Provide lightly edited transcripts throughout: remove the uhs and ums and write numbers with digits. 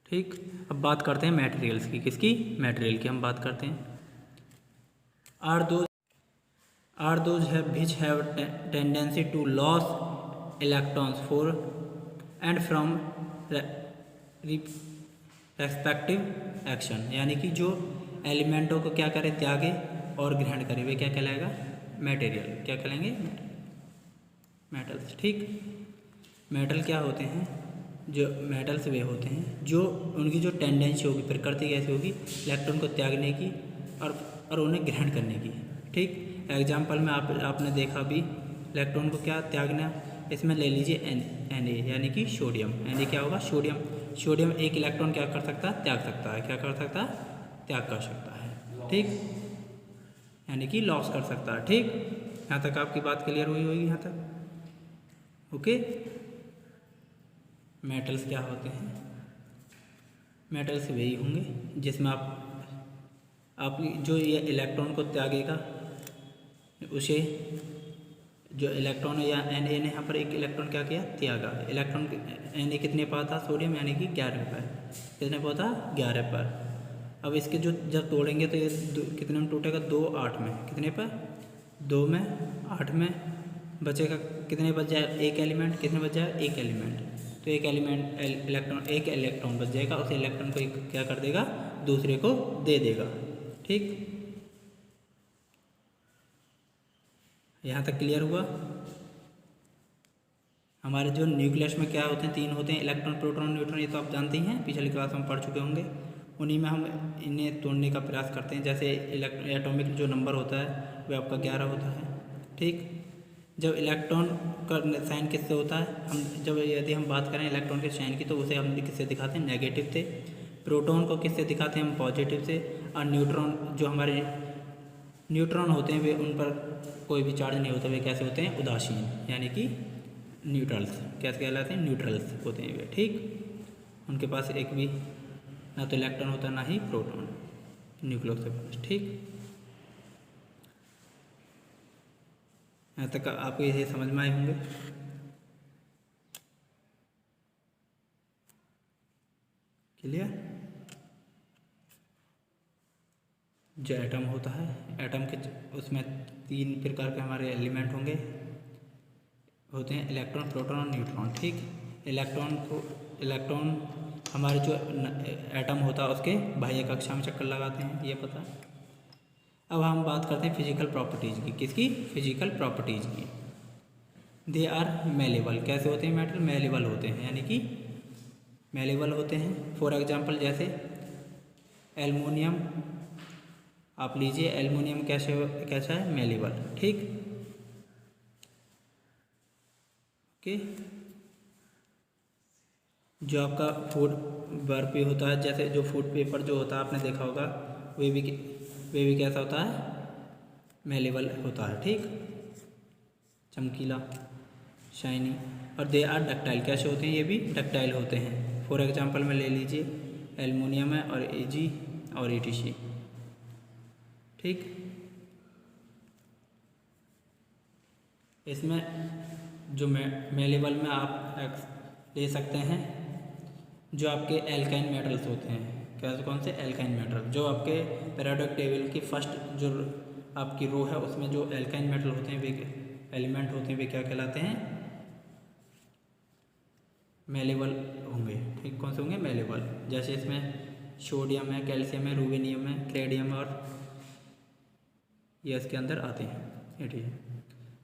ठीक। अब बात करते हैं मटेरियल्स की, किसकी, मटेरियल की हम बात करते हैं। Are those have which have tendency to loss electrons for and from respective action, यानी कि जो एलिमेंटों को क्या करे, त्यागे और ग्रहण करे, वे क्या कहलाएगा, मटेरियल। क्या कहलाएंगे, मेटल्स। ठीक। मेटल क्या होते हैं, जो मेटल्स वे होते हैं जो उनकी जो टेंडेंसी होगी, प्रकृति कैसी होगी, इलेक्ट्रॉन को त्यागने की और उन्हें ग्रहण करने की। ठीक। एग्जाम्पल में आपने देखा भी, इलेक्ट्रॉन को क्या त्यागना, इसमें ले लीजिए Na यानी कि सोडियम। Na क्या होगा, सोडियम एक इलेक्ट्रॉन क्या कर सकता है, त्याग सकता है। क्या कर सकता है, त्याग कर सकता है। ठीक, यानी कि लॉस कर सकता है। ठीक, यहाँ तक आपकी बात क्लियर हुई होगी यहाँ तक। ओके। मेटल्स क्या होते हैं, मेटल्स वही होंगे जिसमें आप जो ये इलेक्ट्रॉन को त्यागेगा, उसे जो इलेक्ट्रॉन है, या Na ने यहाँ पर एक इलेक्ट्रॉन क्या किया, त्यागा। इलेक्ट्रॉन Na कितने पर था, सोडियम, यानी कि 11 पर। कितने पर था, 11 पर। अब इसके जो जब तोड़ेंगे तो ये कितने में टूटेगा, 2 8 में। कितने पर, 2 में 8 में। बचेगा कितने बच जाए, एक एलिमेंट। कितने बच जाए, एक एलिमेंट। तो एक एक इलेक्ट्रॉन बच जाएगा, उस इलेक्ट्रॉन को क्या कर देगा, दूसरे को दे देगा। ठीक, यहाँ तक क्लियर हुआ। हमारे जो न्यूक्लियस में क्या होते हैं, 3 होते हैं, इलेक्ट्रॉन, प्रोटॉन, न्यूट्रॉन। ये तो आप जानते ही हैं, पिछली क्लास में पढ़ चुके होंगे। उन्हीं में हम इन्हें तोड़ने का प्रयास करते हैं। जैसे एटॉमिक जो नंबर होता है वो आपका 11 होता है। ठीक, जब इलेक्ट्रॉन का साइन किससे होता है, यदि हम बात करें इलेक्ट्रॉन के साइन की, तो उसे हम किससे दिखाते हैं, नेगेटिव से। प्रोटॉन को किससे दिखाते हैं हम, पॉजिटिव से। और न्यूट्रॉन, जो हमारे न्यूट्रॉन होते हैं, वे उन पर कोई भी चार्ज नहीं होता, वे कैसे होते हैं, उदासीन, यानी कि न्यूट्रल्स। कैसे कहलाते हैं, न्यूट्रल्स होते हैं वे। ठीक, उनके पास एक भी ना तो इलेक्ट्रॉन होता, ना ही प्रोटॉन, न्यूक्लियस के पास। ठीक, यहाँ तक आपको ये समझ में आए होंगे। क्लियर। जो एटम होता है, एटम के उसमें 3 प्रकार के हमारे एलिमेंट होते हैं, इलेक्ट्रॉन, प्रोटॉन और न्यूट्रॉन। ठीक, इलेक्ट्रॉन हमारे जो एटम होता है उसके बाह्य कक्षा में चक्कर लगाते हैं, ये पता। अब हम बात करते हैं फिजिकल प्रॉपर्टीज़ की। किसकी, फिजिकल प्रॉपर्टीज़ की। They are malleable. कैसे होते हैं मेटल, मेलेबल होते हैं, यानी कि मेलेबल होते हैं। फॉर एग्जांपल जैसे एल्युमिनियम आप लीजिए, एल्युमिनियम कैसा है, मेलेबल। ठीक, ओके। जो आपका फूड वर्क पे होता है, जैसे जो फूड पेपर जो होता है, आपने देखा होगा, वे भी कैसा होता है, मेलेबल होता है। ठीक, चमकीला, शाइनी। और दे आर डक्टाइल। कैसे होते हैं, ये भी डक्टाइल होते हैं। फॉर एग्जांपल में ले लीजिए, एल्युमिनियम है और Ag और ETC। ठीक, इसमें जो मेलेबल में आप ले सकते हैं, जो आपके एल्काइन मेटल्स होते हैं। कैसे, कौन से, एल्काइन मेटल। जो आपके पीरियोडिक टेबल की फर्स्ट जो आपकी रो है, उसमें जो एल्काइन मेटल होते हैं, वे एलिमेंट होते हैं, वे क्या कहलाते हैं, मेलेबल होंगे। ठीक, कौन से होंगे, मेलेबल। जैसे इसमें सोडियम है, कैल्शियम है, रूबेनियम है, क्रेडियम, और ये इसके अंदर आते हैं। ये ठीक है।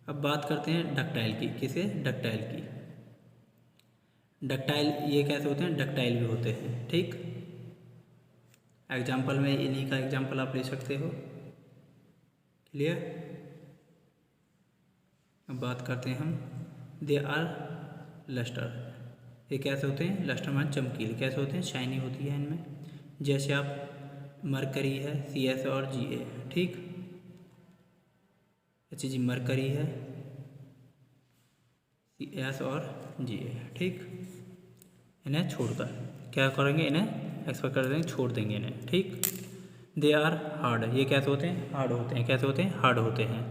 अब बात करते हैं डक्टाइल की। किसे, डक्टाइल की। डक्टाइल ये कैसे होते हैं, डक्टाइल भी होते हैं। ठीक, एग्जाम्पल में इन्हीं का एग्जाम्पल आप ले सकते हो। क्लियर। अब बात करते हैं हम, दे आर लस्टर। ये कैसे होते हैं, लस्टर में चमकीले। कैसे होते हैं, शाइनी होती है इनमें। जैसे आप मरकरी है, Cs और Ga। ठीक, अच्छा जी, मरकरी है, Cs और Ga। ठीक, इन्हें छोड़कर क्या करेंगे, इन्हें एक्सपेक्ट कर देंगे, छोड़ देंगे इन्हें। ठीक, दे आर हार्ड। ये कैसे होते हैं, हार्ड होते हैं। कैसे होते हैं, हार्ड होते हैं।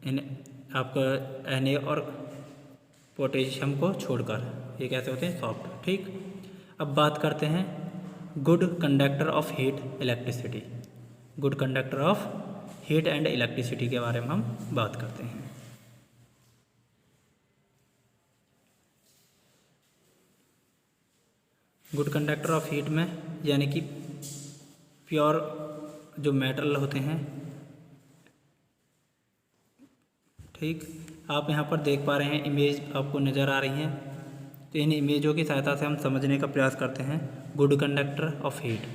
इन्हें आपका Na और पोटेशियम को छोड़कर ये कैसे होते हैं, सॉफ्ट। ठीक, अब बात करते हैं good conductor of heat electricity. Good conductor of heat and electricity के बारे में हम बात करते हैं। गुड कंडक्टर ऑफ हीट में यानी कि प्योर जो मेटल होते हैं, ठीक, आप यहाँ पर देख पा रहे हैं, इमेज आपको नज़र आ रही हैं। तो इन इमेजों की सहायता से हम समझने का प्रयास करते हैं गुड कंडक्टर ऑफ हीट,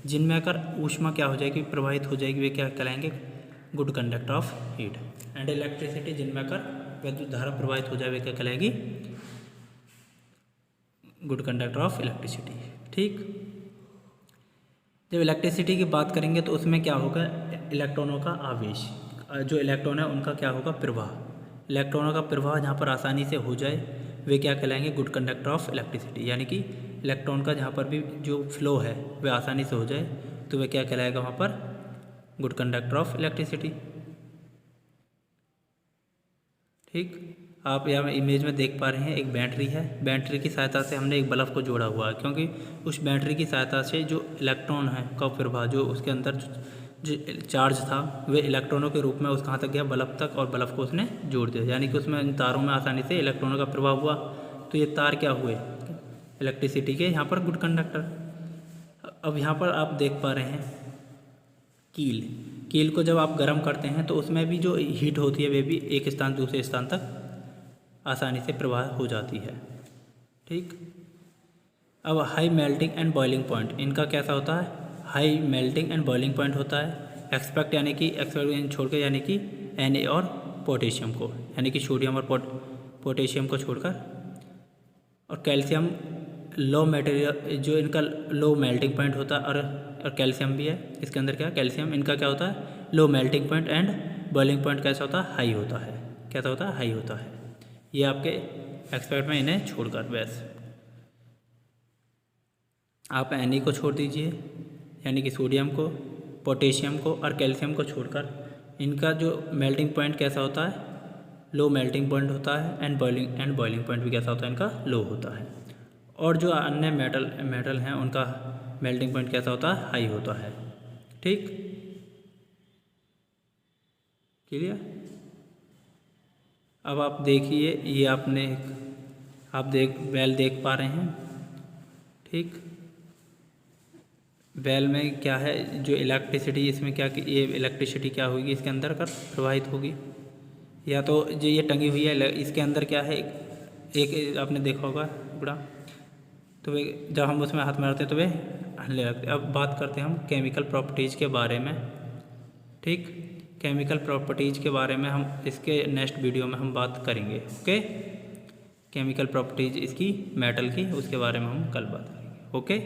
जिनमें अगर ऊष्मा क्या हो जाएगी, प्रवाहित हो जाएगी, वे क्या कहलाएंगे, good conductor of heat. And electricity, जिनमें अगर विद्युत धारा प्रवाहित हो जाए, वे क्या कहलाएगी, गुड कंडक्टर ऑफ इलेक्ट्रिसिटी। ठीक, जब इलेक्ट्रिसिटी की बात करेंगे तो उसमें क्या होगा, इलेक्ट्रॉनों का आवेश, जो इलेक्ट्रॉन है उनका क्या होगा, प्रवाह। इलेक्ट्रॉनों का प्रवाह जहाँ पर आसानी से हो जाए, वे क्या कहलाएंगे, गुड कंडक्टर ऑफ इलेक्ट्रिसिटी। यानी कि इलेक्ट्रॉन का जहाँ पर भी जो फ्लो है वह आसानी से हो जाए, तो वह क्या कहलाएगा वहाँ पर, गुड कंडक्टर ऑफ इलेक्ट्रिसिटी। ठीक, आप यहाँ इमेज में देख पा रहे हैं एक बैटरी है। बैटरी की सहायता से हमने एक बल्ब को जोड़ा हुआ है, क्योंकि उस बैटरी की सहायता से जो इलेक्ट्रॉन है का प्रवाह, जो उसके अंदर जो चार्ज था, वे इलेक्ट्रॉनों के रूप में उस कहाँ तक गया, बल्ब तक, और बल्ब को उसने जोड़ दिया। यानी कि उसमें इन तारों में आसानी से इलेक्ट्रॉनों का प्रवाह हुआ। तो ये तार क्या हुए, इलेक्ट्रिसिटी के यहाँ पर गुड कंडक्टर। अब यहाँ पर आप देख पा रहे हैं कील। कील को जब आप गर्म करते हैं तो उसमें भी जो हीट होती है, वे भी एक स्थान दूसरे स्थान तक आसानी से प्रवाह हो जाती है। ठीक, अब high melting and boiling point, इनका कैसा होता है, high melting and boiling point होता है। एक्सपेक्ट यानी कि एक्सपेक्ट छोड़कर, यानी कि Na और पोटेशियम को, यानी कि सोडियम और पोटेशियम को छोड़कर, और कैल्शियम लो मटेरियल, जो इनका लो मेल्टिंग पॉइंट होता है, और कैल्शियम भी है इसके अंदर, क्या कैल्शियम, इनका क्या होता है, low melting point. And boiling point कैसा होता है, हाई होता है। कैसा होता है, हाई होता है। ये आपके एक्सपेक्ट में इन्हें छोड़कर, बस आप Na को छोड़ दीजिए, यानी कि सोडियम को, पोटेशियम को और कैल्शियम को छोड़कर, इनका जो मेल्टिंग पॉइंट कैसा होता है, लो मेल्टिंग पॉइंट होता है। एंड बॉइलिंग पॉइंट भी कैसा होता है, इनका लो होता है। और जो अन्य मेटल हैं उनका मेल्टिंग पॉइंट कैसा होता है, हाई होता है। ठीक, क्लियर। अब आप देखिए, ये आप बेल देख पा रहे हैं। ठीक, बेल में क्या है, जो इलेक्ट्रिसिटी इसमें क्या, ये इलेक्ट्रिसिटी क्या होगी, इसके अंदर कर प्रवाहित होगी, या तो जो ये टंगी हुई है इसके अंदर क्या है, एक आपने देखा होगा टुकड़ा, तो वे जब हम उसमें हाथ मारते हैं तो वे हलने लगते हैं। अब बात करते हैं हम केमिकल प्रॉपर्टीज़ के बारे में। ठीक, केमिकल प्रॉपर्टीज़ के बारे में हम इसके नेक्स्ट वीडियो में हम बात करेंगे। ओके, केमिकल प्रॉपर्टीज़ इसकी मेटल की, उसके बारे में हम कल बात करेंगे। ओके।